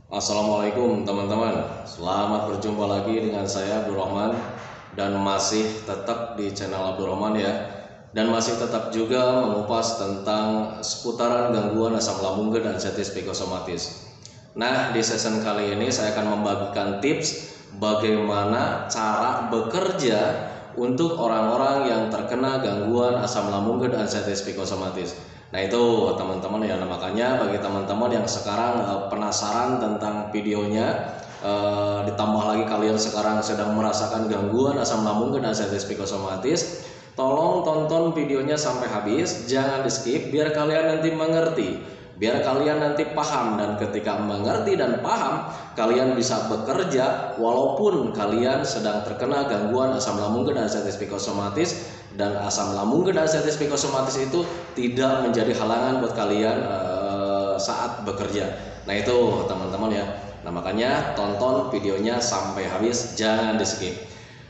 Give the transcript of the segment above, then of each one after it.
Assalamualaikum teman-teman. Selamat berjumpa lagi dengan saya Abdul Rahman. Dan masih tetap di channel Abdul Rahman ya. Dan masih tetap juga mengupas tentang seputaran gangguan asam lambung dan anxiety psikosomatis. Nah, di season kali ini saya akan membagikan tips bagaimana cara bekerja untuk orang-orang yang terkena gangguan asam lambung dan anxiety psikosomatis. Nah itu teman-teman ya, nah, makanya bagi teman-teman yang sekarang penasaran tentang videonya, ditambah lagi kalian sekarang sedang merasakan gangguan asam lambung dan anxiety psikosomatis, tolong tonton videonya sampai habis, jangan di skip biar kalian nanti mengerti. Biar kalian nanti paham, dan ketika mengerti dan paham, kalian bisa bekerja walaupun kalian sedang terkena gangguan asam lambung dan anxiety psikosomatis. Dan asam lambung dan anxiety psikosomatis itu tidak menjadi halangan buat kalian saat bekerja. Nah itu teman-teman ya. Nah makanya tonton videonya sampai habis, jangan di skip.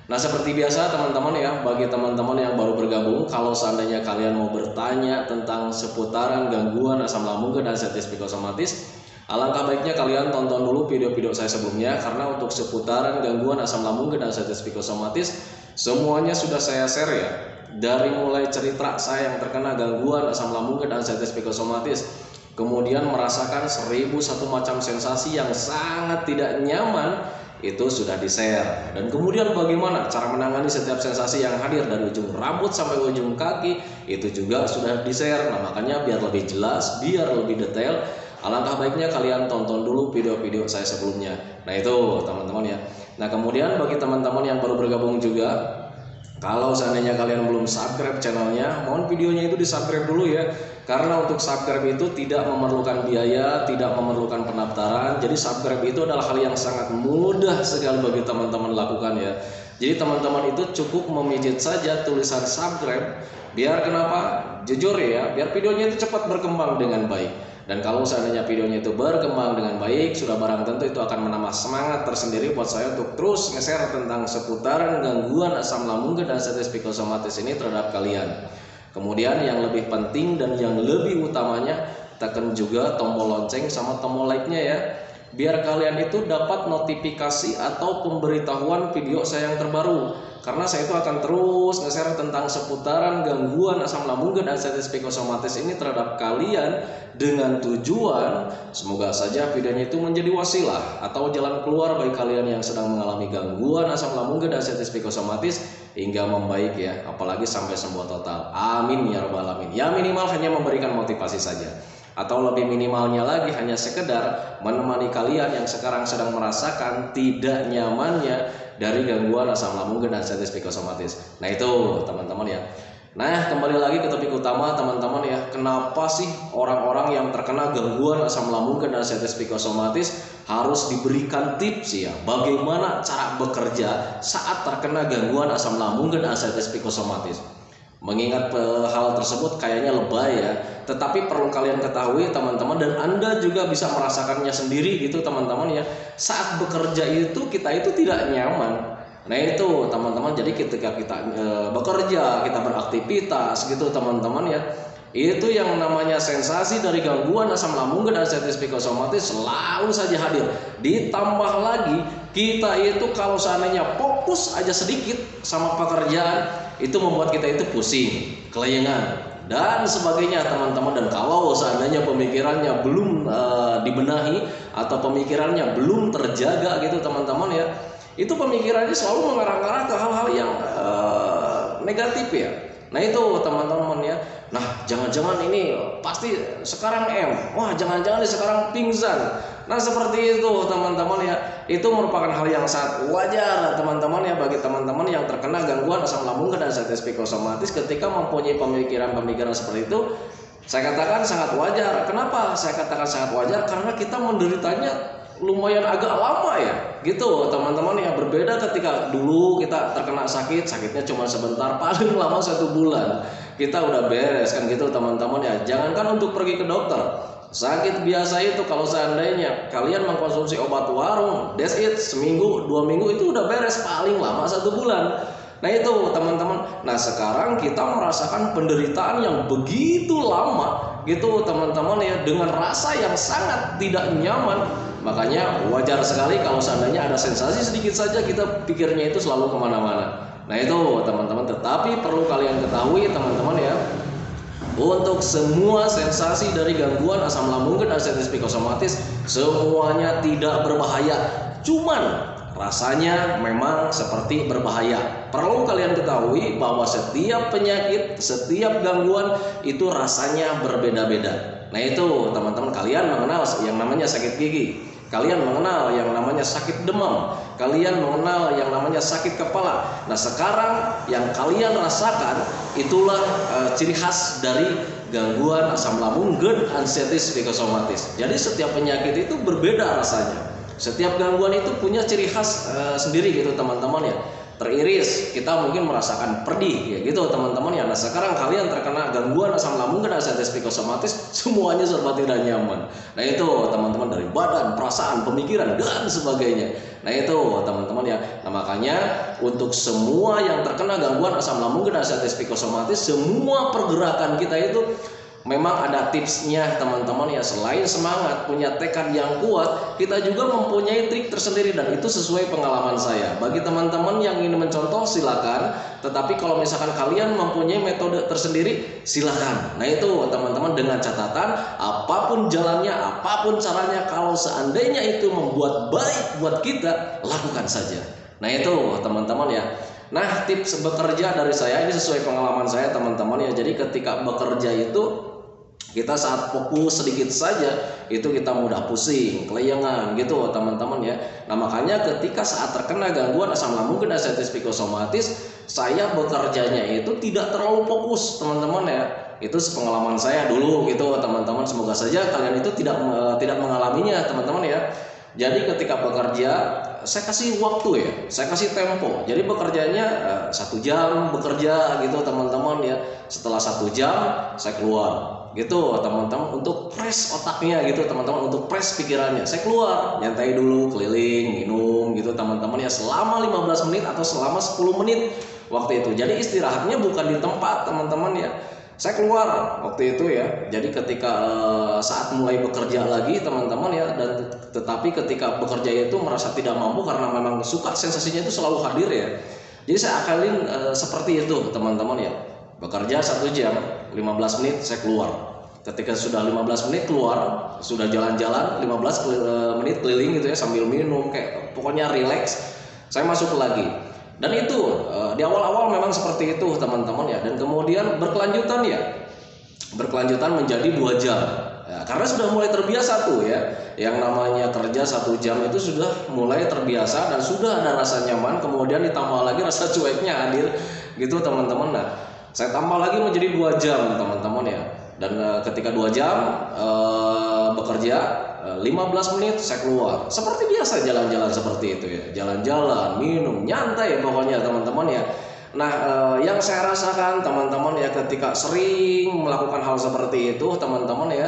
Nah seperti biasa teman-teman ya, bagi teman-teman yang baru bergabung, kalau seandainya kalian mau bertanya tentang seputaran gangguan asam lambung dan anxiety psikosomatis, alangkah baiknya kalian tonton dulu video-video saya sebelumnya, karena untuk seputaran gangguan asam lambung dan anxiety psikosomatis semuanya sudah saya share ya. Dari mulai cerita saya yang terkena gangguan asam lambung dan anxiety psikosomatis, kemudian merasakan 1001 macam sensasi yang sangat tidak nyaman, itu sudah di-share. Dan kemudian bagaimana cara menangani setiap sensasi yang hadir dari ujung rambut sampai ujung kaki, itu juga sudah di-share. Nah makanya biar lebih jelas, biar lebih detail, alangkah baiknya kalian tonton dulu video-video saya sebelumnya. Nah itu teman-teman ya. Nah kemudian bagi teman-teman yang baru bergabung juga, kalau seandainya kalian belum subscribe channelnya, mohon videonya itu di subscribe dulu ya. Karena untuk subscribe itu tidak memerlukan biaya, tidak memerlukan pendaftaran. Jadi subscribe itu adalah hal yang sangat mudah sekali bagi teman-teman lakukan ya. Jadi teman-teman itu cukup memijit saja tulisan subscribe. Biar kenapa? Jujur ya, biar videonya itu cepat berkembang dengan baik. Dan kalau seandainya videonya itu berkembang dengan baik, sudah barang tentu itu akan menambah semangat tersendiri buat saya untuk terus nge-share tentang seputaran gangguan asam lambung dan anxiety psikosomatis ini terhadap kalian. Kemudian yang lebih penting dan yang lebih utamanya, tekan juga tombol lonceng sama tombol like-nya ya. Biar kalian itu dapat notifikasi atau pemberitahuan video saya yang terbaru. Karena saya itu akan terus nge-share tentang seputaran gangguan asam lambung dan anxiety psikosomatis ini terhadap kalian, dengan tujuan semoga saja videonya itu menjadi wasilah atau jalan keluar bagi kalian yang sedang mengalami gangguan asam lambung dan anxiety psikosomatis hingga membaik ya, apalagi sampai sembuh total. Amin ya rabbal alamin. Ya minimal hanya memberikan motivasi saja, atau lebih minimalnya lagi hanya sekedar menemani kalian yang sekarang sedang merasakan tidak nyamannya dari gangguan asam lambung dan anxiety psikosomatis. Nah itu teman-teman ya. Nah kembali lagi ke topik utama teman-teman ya. Kenapa sih orang-orang yang terkena gangguan asam lambung dan anxiety psikosomatis harus diberikan tips ya, bagaimana cara bekerja saat terkena gangguan asam lambung dan anxiety psikosomatis. Mengingat hal tersebut kayaknya lebay ya, tetapi perlu kalian ketahui teman-teman, dan Anda juga bisa merasakannya sendiri gitu teman-teman ya. Saat bekerja itu kita itu tidak nyaman. Nah itu teman-teman, jadi ketika kita bekerja, kita beraktivitas gitu teman-teman ya, itu yang namanya sensasi dari gangguan asam lambung dan anxiety psikosomatis selalu saja hadir. Ditambah lagi kita itu kalau seandainya fokus aja sedikit sama pekerjaan, itu membuat kita itu pusing, kelayangan dan sebagainya teman-teman. Dan kalau seandainya pemikirannya belum dibenahi atau pemikirannya belum terjaga gitu teman-teman ya, itu pemikirannya selalu mengarah-arah ke hal-hal yang negatif ya. Nah itu teman-teman ya. Nah jangan-jangan ini pasti sekarang wah jangan-jangan ini sekarang pingsan. Nah seperti itu teman-teman ya. Itu merupakan hal yang sangat wajar teman-teman ya, bagi teman-teman yang terkena gangguan asam lambung dan anxiety psikosomatis. Ketika mempunyai pemikiran-pemikiran seperti itu, saya katakan sangat wajar. Kenapa saya katakan sangat wajar? Karena kita menderitanya lumayan agak lama ya gitu teman-teman ya. Berbeda ketika dulu kita terkena sakitnya cuma sebentar, paling lama 1 bulan kita udah beres kan gitu teman-teman ya. Jangankan untuk pergi ke dokter, sakit biasa itu kalau seandainya kalian mengkonsumsi obat warung, that's it, seminggu 2 minggu itu udah beres, paling lama 1 bulan. Nah itu teman-teman. Nah sekarang kita merasakan penderitaan yang begitu lama gitu teman-teman ya, dengan rasa yang sangat tidak nyaman. Makanya wajar sekali kalau seandainya ada sensasi sedikit saja kita pikirnya itu selalu kemana-mana. Nah itu teman-teman, tetapi perlu kalian ketahui teman-teman ya, untuk semua sensasi dari gangguan asam lambung dan arteritis psikosomatis semuanya tidak berbahaya, cuman rasanya memang seperti berbahaya. Perlu kalian ketahui bahwa setiap penyakit, setiap gangguan itu rasanya berbeda-beda. Nah itu teman-teman, kalian mengenal yang namanya sakit gigi, kalian mengenal yang namanya sakit demam, kalian mengenal yang namanya sakit kepala. Nah sekarang yang kalian rasakan itulah ciri khas dari gangguan asam lambung dan arteritis psikosomatis. Jadi setiap penyakit itu berbeda rasanya. Setiap gangguan itu punya ciri khas sendiri gitu teman-teman ya. Teriris, kita mungkin merasakan perih ya gitu teman-teman ya. Nah sekarang kalian terkena gangguan asam lambung dan arteritis psikosomatis, semuanya serba tidak nyaman. Nah itu teman-teman, dari badan, perasaan, pemikiran dan sebagainya. Nah itu teman-teman ya. Nah makanya untuk semua yang terkena gangguan asam lambung dan arteritis psikosomatis, semua pergerakan kita itu memang ada tipsnya teman-teman ya. Selain semangat, punya tekad yang kuat, kita juga mempunyai trik tersendiri dan itu sesuai pengalaman saya. Bagi teman-teman yang ingin mencontoh silakan, tetapi kalau misalkan kalian mempunyai metode tersendiri silakan. Nah itu teman-teman, dengan catatan apapun jalannya, apapun caranya, kalau seandainya itu membuat baik buat kita, lakukan saja. Nah itu teman-teman ya. Nah tips bekerja dari saya ini sesuai pengalaman saya teman-teman ya. Jadi ketika bekerja itu kita saat fokus sedikit saja itu kita mudah pusing, kelayangan gitu teman-teman ya. Nah makanya ketika saat terkena gangguan asam lambung dan arteritis psikosomatis, saya bekerjanya itu tidak terlalu fokus teman-teman ya. Itu pengalaman saya dulu gitu teman-teman. Semoga saja kalian itu tidak mengalaminya teman-teman ya. Jadi ketika bekerja saya kasih waktu ya, saya kasih tempo. Jadi bekerjanya 1 jam bekerja gitu teman-teman ya. Setelah 1 jam saya keluar gitu teman-teman, untuk fresh otaknya gitu teman-teman, untuk fresh pikirannya. Saya keluar, nyantai dulu, keliling, minum gitu teman-teman ya, selama 15 menit atau selama 10 menit waktu itu. Jadi istirahatnya bukan di tempat teman-teman ya. Saya keluar waktu itu ya. Jadi ketika saat mulai bekerja lagi teman-teman ya, dan tetapi ketika bekerja itu merasa tidak mampu karena memang suka sensasinya itu selalu hadir ya. Jadi saya akalin seperti itu teman-teman ya. Bekerja 1 jam, 15 menit saya keluar. Ketika sudah 15 menit keluar, sudah jalan-jalan 15 menit keliling gitu ya, sambil minum, kayak pokoknya relax, saya masuk lagi. Dan itu di awal-awal memang seperti itu teman-teman ya. Dan kemudian berkelanjutan ya, berkelanjutan menjadi 2 jam ya, karena sudah mulai terbiasa tuh ya. Yang namanya kerja 1 jam itu sudah mulai terbiasa dan sudah ada rasa nyaman. Kemudian ditambah lagi rasa cueknya hadir gitu teman-teman. Nah saya tambah lagi menjadi 2 jam teman-teman ya. Dan ketika 2 jam bekerja, 15 menit saya keluar. Seperti biasa jalan-jalan seperti itu ya. Jalan-jalan, minum, nyantai pokoknya teman-teman ya. Nah yang saya rasakan teman-teman ya, ketika sering melakukan hal seperti itu teman-teman ya,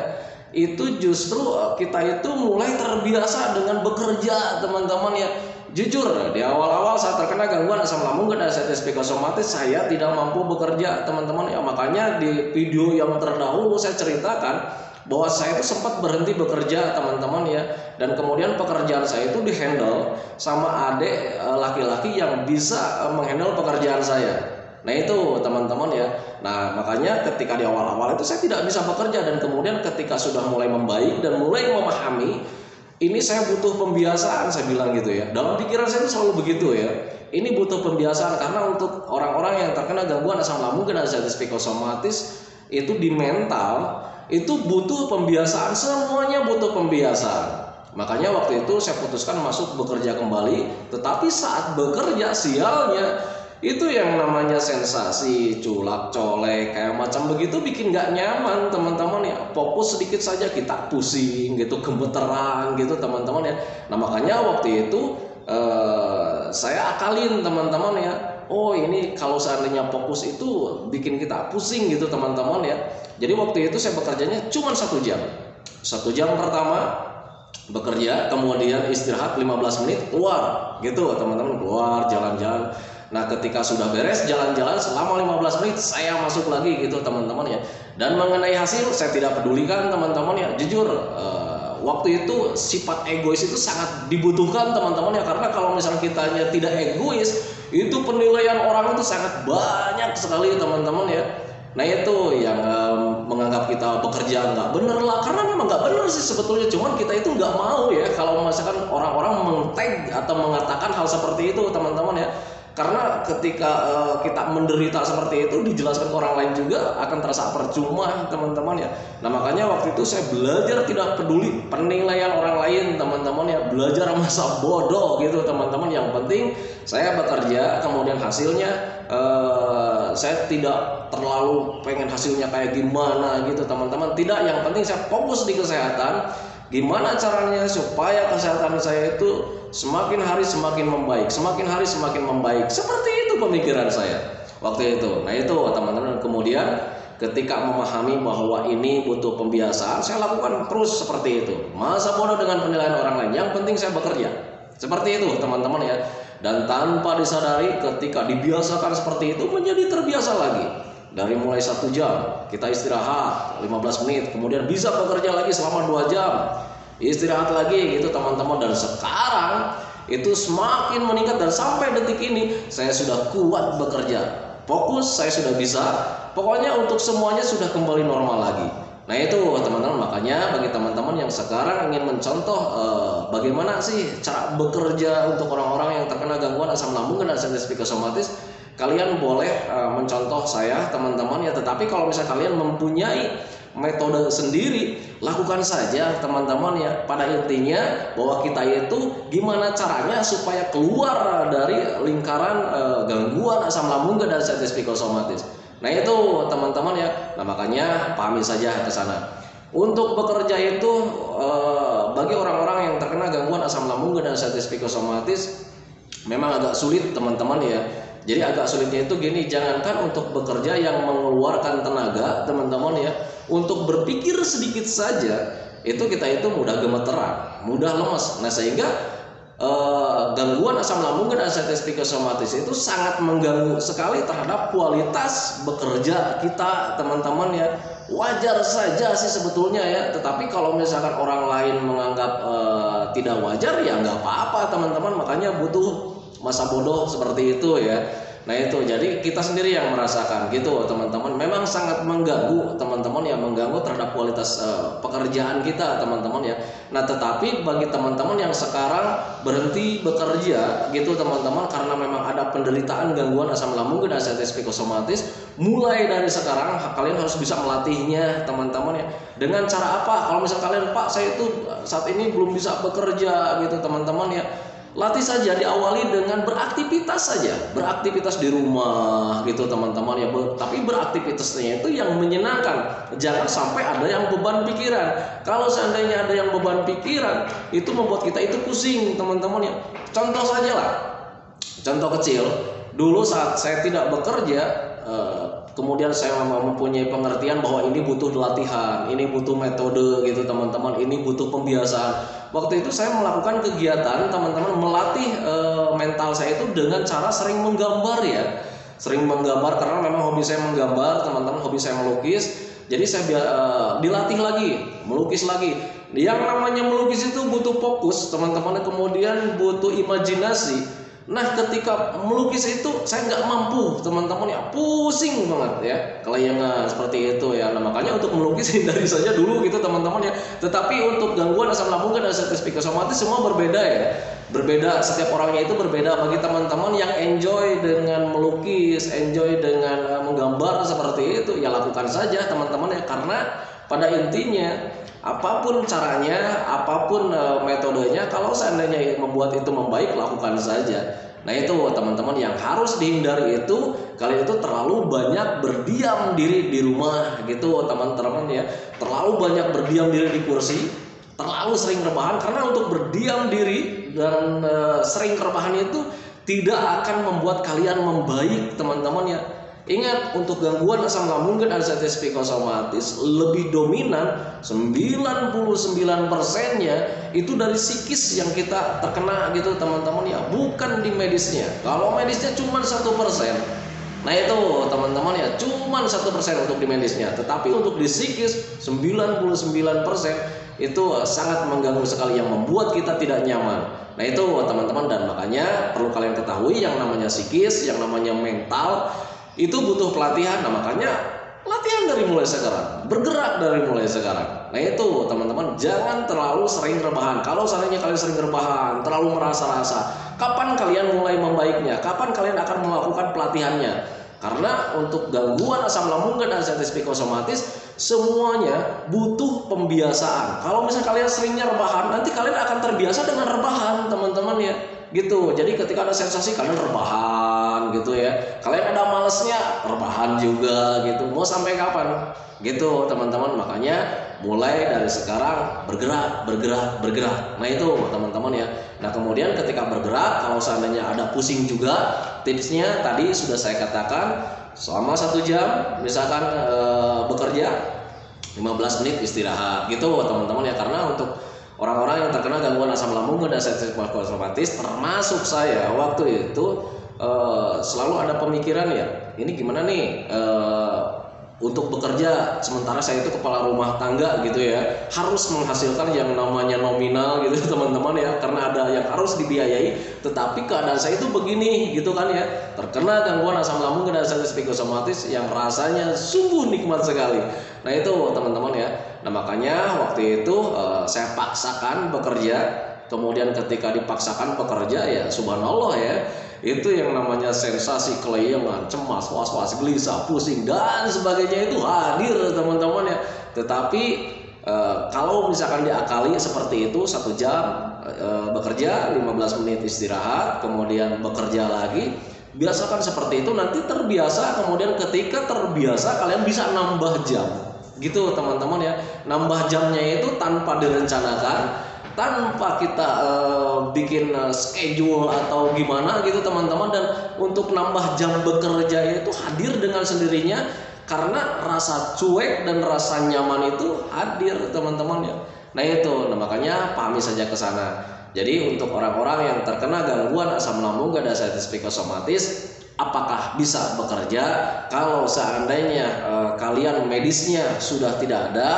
itu justru kita itu mulai terbiasa dengan bekerja teman-teman ya. Jujur di awal-awal saat terkena gangguan asam lambung dan arteritis psikosomatis, saya tidak mampu bekerja teman-teman ya. Makanya di video yang terdahulu saya ceritakan bahwa saya itu sempat berhenti bekerja teman-teman ya. Dan kemudian pekerjaan saya itu dihandle sama adik laki-laki yang bisa menghandle pekerjaan saya. Nah itu teman-teman ya. Nah makanya ketika di awal-awal itu saya tidak bisa bekerja, dan kemudian ketika sudah mulai membaik dan mulai memahami, ini saya butuh pembiasaan, saya bilang gitu ya. Dalam pikiran saya itu selalu begitu ya. Ini butuh pembiasaan, karena untuk orang-orang yang terkena gangguan asam lambung dan arteritis psikosomatis itu di mental itu butuh pembiasaan, semuanya butuh pembiasaan. Makanya waktu itu saya putuskan masuk bekerja kembali. Tetapi saat bekerja, sialnya itu yang namanya sensasi culak colek kayak macam begitu bikin gak nyaman teman-teman ya. Fokus sedikit saja kita pusing gitu, gemeteran gitu teman-teman ya. Nah makanya waktu itu saya akalin teman-teman ya, oh ini kalau seandainya fokus itu bikin kita pusing gitu teman-teman ya. Jadi waktu itu saya bekerjanya cuma 1 jam. 1 jam pertama bekerja, kemudian istirahat 15 menit, keluar gitu teman-teman, keluar jalan-jalan. Nah, ketika sudah beres jalan-jalan selama 15 menit saya masuk lagi gitu teman-teman ya. Dan mengenai hasil saya tidak pedulikan teman-teman ya. Jujur waktu itu sifat egois itu sangat dibutuhkan teman-teman ya, karena kalau misalnya kitanya tidak egois itu penilaian orang itu sangat banyak sekali teman-teman ya. Nah itu yang menganggap kita bekerja nggak bener lah, karena memang nggak bener sih sebetulnya, cuman kita itu nggak mau ya kalau misalkan orang-orang meng-tag atau mengatakan hal seperti itu teman-teman ya. Karena ketika kita menderita seperti itu dijelaskan ke orang lain juga akan terasa percuma teman-teman ya. Nah makanya waktu itu saya belajar tidak peduli penilaian orang lain teman-teman ya, belajar masa bodoh gitu teman-teman. Yang penting saya bekerja, kemudian hasilnya saya tidak terlalu pengen hasilnya kayak gimana gitu teman-teman. Tidak, yang penting saya fokus di kesehatan. Gimana caranya supaya kesehatan saya itu semakin hari semakin membaik, semakin hari semakin membaik. Seperti itu pemikiran saya waktu itu. Nah itu teman-teman, kemudian ketika memahami bahwa ini butuh pembiasaan, saya lakukan terus seperti itu. Masa bodoh dengan penilaian orang lain, yang penting saya bekerja. Seperti itu teman-teman ya. Dan tanpa disadari ketika dibiasakan seperti itu menjadi terbiasa lagi. Dari mulai 1 jam kita istirahat 15 menit, kemudian bisa bekerja lagi selama 2 jam, istirahat lagi gitu teman-teman. Dan sekarang itu semakin meningkat dan sampai detik ini saya sudah kuat bekerja, fokus, saya sudah bisa, pokoknya untuk semuanya sudah kembali normal lagi. Nah itu teman-teman, makanya bagi teman-teman yang sekarang ingin mencontoh bagaimana sih cara bekerja untuk orang-orang yang terkena gangguan asam lambung dan sensitif psikosomatis, kalian boleh mencontoh saya teman-teman ya. Tetapi kalau misalnya kalian mempunyai metode sendiri, lakukan saja teman-teman ya. Pada intinya bahwa kita itu gimana caranya supaya keluar dari lingkaran gangguan asam lambung dan sensitif psikosomatis. Nah itu teman-teman ya. Nah makanya pahami saja ke sana. Untuk bekerja itu bagi orang-orang yang terkena gangguan asam lambung dan sensitif psikosomatis memang agak sulit teman-teman ya. Jadi agak sulitnya itu gini, jangankan untuk bekerja yang mengeluarkan tenaga teman-teman ya, untuk berpikir sedikit saja itu kita itu mudah gemeteran, mudah lemas. Nah sehingga gangguan asam lambung dan sensitif psikosomatis itu sangat mengganggu sekali terhadap kualitas bekerja kita teman-teman ya. Wajar saja sih sebetulnya ya, tetapi kalau misalkan orang lain menganggap tidak wajar ya nggak apa-apa teman-teman. Makanya butuh masa bodoh seperti itu ya. Nah itu, jadi kita sendiri yang merasakan gitu teman-teman. Memang sangat mengganggu teman-teman ya, mengganggu terhadap kualitas pekerjaan kita teman-teman ya. Nah tetapi bagi teman-teman yang sekarang berhenti bekerja gitu teman-teman, karena memang ada penderitaan gangguan asam lambung dan sensitif psikosomatis, mulai dari sekarang kalian harus bisa melatihnya teman-teman ya. Dengan cara apa? Kalau misal kalian, Pak saya itu saat ini belum bisa bekerja gitu teman-teman ya, latih saja, diawali dengan beraktivitas saja, beraktivitas di rumah gitu teman-teman ya. Tapi beraktivitasnya itu yang menyenangkan, jangan sampai ada yang beban pikiran. Kalau seandainya ada yang beban pikiran, itu membuat kita itu pusing teman-teman ya. Contoh saja lah, contoh kecil. Dulu saat saya tidak bekerja, kemudian saya mempunyai pengertian bahwa ini butuh latihan, ini butuh metode gitu teman-teman, ini butuh pembiasaan. Waktu itu saya melakukan kegiatan teman-teman, melatih mental saya itu dengan cara sering menggambar ya, sering menggambar karena memang hobi saya menggambar teman-teman, hobi saya melukis. Jadi saya dilatih lagi, melukis lagi. Yang namanya melukis itu butuh fokus teman-teman, kemudian butuh imajinasi. Nah ketika melukis itu saya nggak mampu teman-teman ya, pusing banget ya, kelayangan seperti itu ya. Nah makanya untuk melukis hindari saja dulu gitu teman-teman ya. Tetapi untuk gangguan asam lambung dan sensitif psikosomatis semua berbeda ya, berbeda, setiap orangnya itu berbeda. Bagi teman-teman yang enjoy dengan melukis, enjoy dengan menggambar seperti itu ya, lakukan saja teman-teman ya. Karena pada intinya apapun caranya, apapun metodenya, kalau seandainya membuat itu membaik, lakukan saja. Nah itu teman-teman yang harus dihindari itu, kalian itu terlalu banyak berdiam diri di rumah gitu teman-teman ya. Terlalu banyak berdiam diri di kursi, terlalu sering rebahan. Karena untuk berdiam diri dan sering rebahan itu tidak akan membuat kalian membaik teman-teman ya. Ingat, untuk gangguan asam lambung dan anxiety psikosomatis lebih dominan 99%-nya itu dari psikis yang kita terkena gitu teman-teman ya, bukan di medisnya. Kalau medisnya cuma 1%. Nah itu teman-teman ya, cuma 1% untuk di medisnya. Tetapi untuk di psikis 99% itu sangat mengganggu sekali, yang membuat kita tidak nyaman. Nah itu teman-teman, dan makanya perlu kalian ketahui yang namanya psikis, yang namanya mental itu butuh pelatihan. Nah makanya latihan dari mulai sekarang, bergerak dari mulai sekarang. Nah itu teman-teman, jangan terlalu sering rebahan. Kalau seandainya kalian sering rebahan, terlalu merasa-rasa, kapan kalian mulai membaiknya? Kapan kalian akan melakukan pelatihannya? Karena untuk gangguan asam lambung dan anxiety psikosomatis semuanya butuh pembiasaan. Kalau misalnya kalian seringnya rebahan, nanti kalian akan terbiasa dengan rebahan teman-teman ya. Gitu. Jadi ketika ada sensasi kalian rebahan gitu ya. Kalian ada malesnya, rebahan juga gitu. Mau sampai kapan? Gitu teman-teman. Makanya mulai dari sekarang bergerak. Nah itu teman-teman ya. Nah kemudian ketika bergerak, kalau seandainya ada pusing juga, tipsnya tadi sudah saya katakan, selama 1 jam misalkan bekerja, 15 menit istirahat gitu teman-teman ya. Karena untuk orang-orang yang terkena gangguan asam lambung dan anxiety psikosomatis termasuk saya, waktu itu selalu ada pemikiran ya, ini gimana nih untuk bekerja, sementara saya itu kepala rumah tangga gitu ya, harus menghasilkan yang namanya nominal gitu teman-teman ya, karena ada yang harus dibiayai, tetapi keadaan saya itu begini gitu kan ya, terkena gangguan asam lambung dan anxiety psikosomatis yang rasanya sungguh nikmat sekali. Nah itu teman-teman ya. Nah makanya waktu itu saya paksakan bekerja. Kemudian ketika dipaksakan bekerja ya subhanallah ya, itu yang namanya sensasi kelayangan, cemas, was-was, gelisah, pusing dan sebagainya itu hadir teman-teman ya. Tetapi kalau misalkan diakali seperti itu, 1 jam bekerja, 15 menit istirahat, kemudian bekerja lagi, biasakan seperti itu, nanti terbiasa. Kemudian ketika terbiasa kalian bisa nambah jam gitu teman-teman ya. Nambah jamnya itu tanpa direncanakan, tanpa kita bikin schedule atau gimana gitu teman-teman. Dan untuk nambah jam bekerja itu hadir dengan sendirinya, karena rasa cuek dan rasa nyaman itu hadir teman-teman ya. Nah itu, nah makanya pahami saja ke sana. Jadi untuk orang-orang yang terkena gangguan asam lambung dan anxiety psikosomatis, apakah bisa bekerja? Kalau seandainya kalian medisnya sudah tidak ada,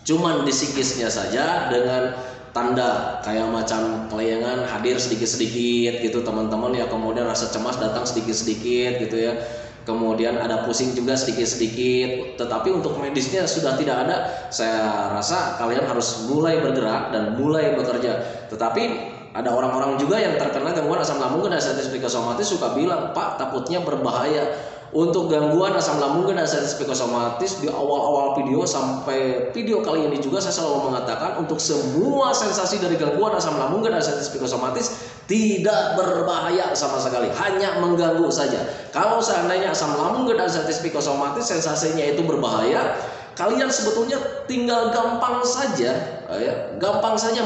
cuman di psikisnya saja dengan tanda kayak macam kelayangan hadir sedikit-sedikit gitu teman-teman ya, kemudian rasa cemas datang sedikit-sedikit gitu ya, kemudian ada pusing juga sedikit-sedikit, tetapi untuk medisnya sudah tidak ada, saya rasa kalian harus mulai bergerak dan mulai bekerja. Tetapi ada orang-orang juga yang terkena gangguan asam lambung dan anxiety psikosomatis suka bilang, Pak, takutnya berbahaya. Untuk gangguan asam lambung dan anxiety psikosomatis, di awal-awal video sampai video kali ini juga saya selalu mengatakan, untuk semua sensasi dari gangguan asam lambung dan anxiety psikosomatis tidak berbahaya sama sekali, hanya mengganggu saja. Kalau seandainya asam lambung dan anxiety psikosomatis sensasinya itu berbahaya, kalian sebetulnya tinggal gampang saja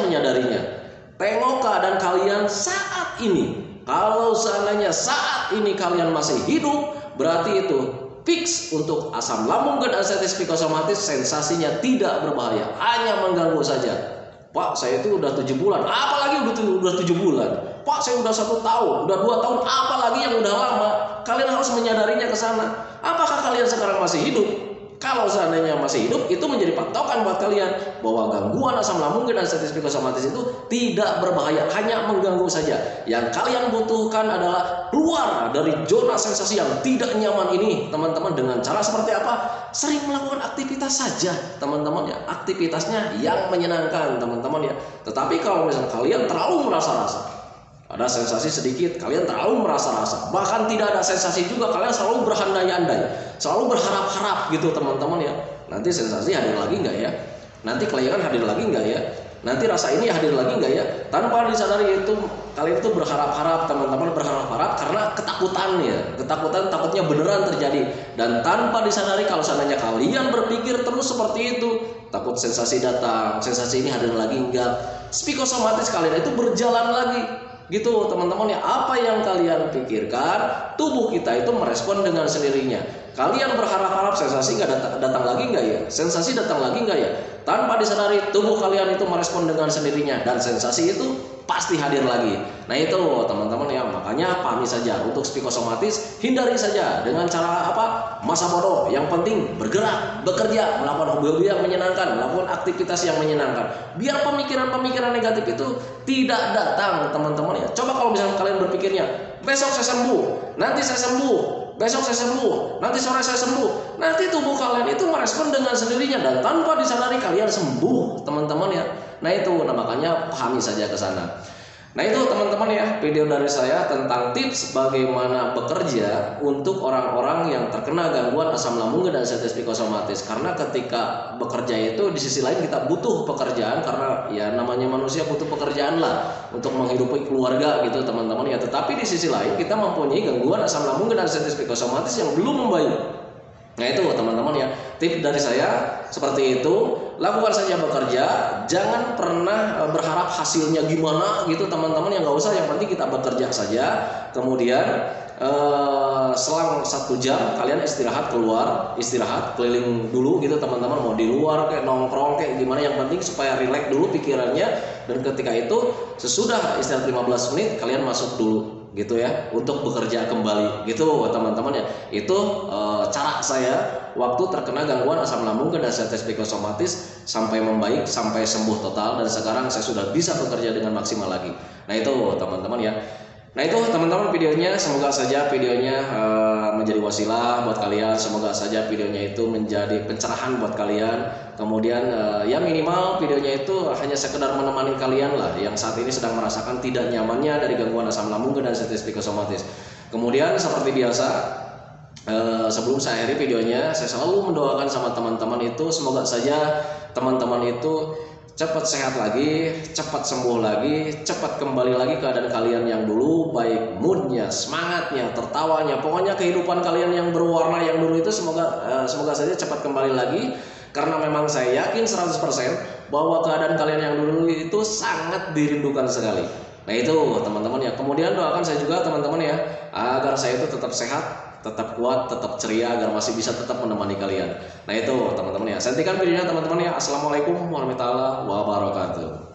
menyadarinya. Tengok keadaan kalian saat ini. Kalau seandainya saat ini kalian masih hidup, berarti itu fix untuk asam lambung dan anxiety psikosomatis sensasinya tidak berbahaya, hanya mengganggu saja. Pak, saya itu udah 7 bulan, apalagi udah 7 bulan. Pak, saya udah 1 tahun, udah 2 tahun, apalagi yang udah lama. Kalian harus menyadarinya ke sana. Apakah kalian sekarang masih hidup? Kalau seandainya masih hidup, itu menjadi patokan buat kalian bahwa gangguan asam lambung dan anxiety psikosomatis itu tidak berbahaya, hanya mengganggu saja. Yang kalian butuhkan adalah keluar dari zona sensasi yang tidak nyaman ini, teman-teman. Dengan cara seperti apa? Sering melakukan aktivitas saja, teman-teman ya. Aktivitasnya yang menyenangkan, teman-teman ya. Tetapi kalau misalnya kalian terlalu merasa-rasa, ada sensasi sedikit, kalian terlalu merasa-rasa, bahkan tidak ada sensasi juga, kalian selalu berandai-andai, selalu berharap-harap gitu teman-teman ya. Nanti sensasi hadir lagi nggak ya? Nanti kelayangan hadir lagi nggak ya? Nanti rasa ini hadir lagi nggak ya? Tanpa disadari itu kalian itu berharap-harap, teman-teman, berharap-harap karena ketakutan takutnya beneran terjadi. Dan tanpa disadari kalau seandainya kalian berpikir terus seperti itu, takut sensasi datang, sensasi ini hadir lagi enggak, psikosomatis kalian itu berjalan lagi. Gitu teman-teman ya, apa yang kalian pikirkan, tubuh kita itu merespon dengan sendirinya. Kalian berharap-harap sensasi nggak datang lagi nggak ya? Sensasi datang lagi nggak ya? Tanpa disadari tubuh kalian itu merespon dengan sendirinya dan sensasi itu pasti hadir lagi. Nah itu teman-teman ya, makanya pahami saja untuk psikosomatis, hindari saja dengan cara apa? Masa bodoh. Yang penting bergerak, bekerja, melakukan hobi-hobi yang menyenangkan, melakukan aktivitas yang menyenangkan. Biar pemikiran-pemikiran negatif itu tidak datang teman-teman ya. Coba kalau misalnya kalian berpikirnya, besok saya sembuh, nanti saya sembuh, besok saya sembuh, nanti sore saya sembuh. Nanti tubuh kalian itu merespon dengan sendirinya dan tanpa disadari kalian sembuh teman-teman ya. Nah itu, makanya pahami saja ke sana. Nah itu teman-teman ya, video dari saya tentang tips bagaimana bekerja untuk orang-orang yang terkena gangguan asam lambung dan sensitif psikosomatis. Karena ketika bekerja itu di sisi lain kita butuh pekerjaan, karena ya namanya manusia butuh pekerjaan lah untuk menghidupi keluarga gitu teman-teman ya. Tetapi di sisi lain kita mempunyai gangguan asam lambung dan sensitif psikosomatis yang belum membaik. Nah itu teman-teman ya, tips dari saya seperti itu. Lakukan saja bekerja, jangan pernah berharap hasilnya gimana gitu teman-teman ya, nggak usah, yang penting kita bekerja saja. Kemudian selang 1 jam kalian istirahat, keluar, istirahat keliling dulu gitu teman-teman, mau di luar kayak nongkrong kayak gimana, yang penting supaya rileks dulu pikirannya. Dan ketika itu sesudah istirahat 15 menit kalian masuk dulu gitu ya untuk bekerja kembali gitu teman-teman ya. Itu cara saya waktu terkena gangguan asam lambung dan sensitif psikosomatis sampai membaik, sampai sembuh total, dan sekarang saya sudah bisa bekerja dengan maksimal lagi. Nah itu teman-teman ya. Nah itu teman-teman videonya, semoga saja videonya menjadi wasilah buat kalian, semoga saja videonya itu menjadi pencerahan buat kalian. Kemudian ya minimal videonya itu hanya sekedar menemani kalian lah yang saat ini sedang merasakan tidak nyamannya dari gangguan asam lambung dan sensitif psikosomatis. Kemudian seperti biasa, sebelum saya akhiri videonya, saya selalu mendoakan sama teman-teman itu, semoga saja teman-teman itu cepat sehat lagi, cepat sembuh lagi, cepat kembali lagi keadaan kalian yang dulu, baik moodnya, semangatnya, tertawanya, pokoknya kehidupan kalian yang berwarna yang dulu itu semoga saja cepat kembali lagi. Karena memang saya yakin 100% bahwa keadaan kalian yang dulu itu sangat dirindukan sekali. Nah itu teman-teman ya. Kemudian doakan saya juga teman-teman ya, agar saya itu tetap sehat, tetap kuat, tetap ceria, agar masih bisa tetap menemani kalian. Nah itu teman-teman ya. Saya hentikan videonya teman-teman ya. Assalamualaikum warahmatullahi wabarakatuh.